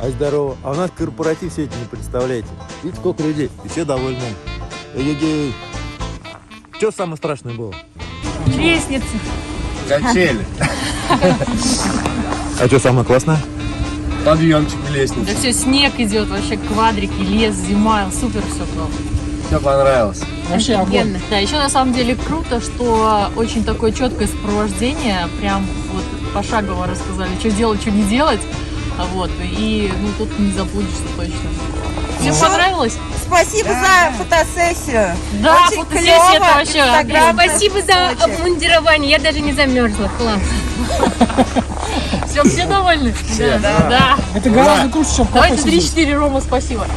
Ай, здорово. А у нас корпоратив сегодня, не представляете. Видите, сколько людей, и все довольны. Эгегей. Что самое страшное было? Лестница. Качели. А что самое классное? Подъемчик в лестницу. Да все, снег идет, вообще квадрики, лес, зима, супер все было. Все понравилось. Вообще офигенно. Да, еще на самом деле круто, что очень такое четкое сопровождение, прям вот пошагово рассказали, что делать, что не делать. Вот, и ну тут не заблудишься точно. Всем понравилось? Спасибо за фотосессию. Да, Очень фотосессия клёво. это вообще Инстаграм. Спасибо за обмундирование, я даже не замерзла. Класс. Все довольны? Все, Да. Это гораздо круче, чем Давайте кафе сидеть. 3-4, Рома, спасибо.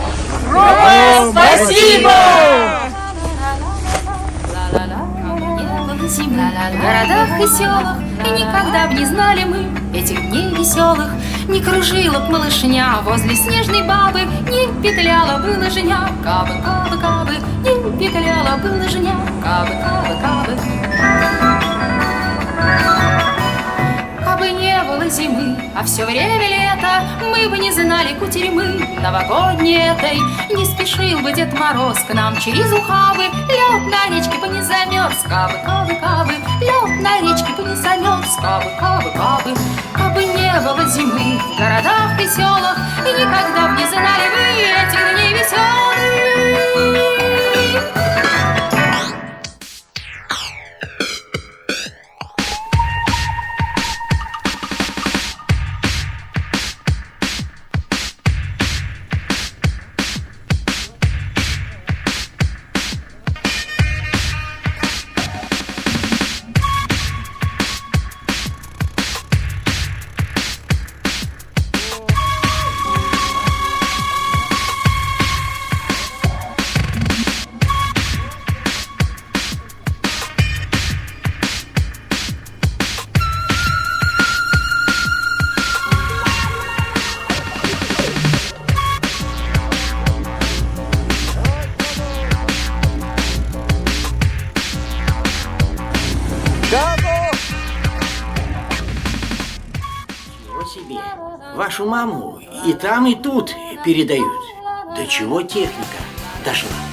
Рома, спасибо! В городах и селах, и никогда б не знали мы этих дней веселых. Не кружила б малышня возле снежной бабы, не петляла бы лыжня, кабы, кабы, кабы, не петляла бы лыжня, кабы, кабы, кабы. Кабы не было зимы, а все время лето, мы бы не знали кутерьмы новогодней этой. Не спешил бы Дед Мороз к нам через ухабы, лед на речке бы не замерз, кабы, кабы, кабы, лед на речке бы не замерз, кабы, кабы, кабы. Кабы не было зимы в городах и селах, и никогда б не знали вы этих дней веселых. Ничего себе. Вашу маму и там, и тут передают. До чего техника дошла?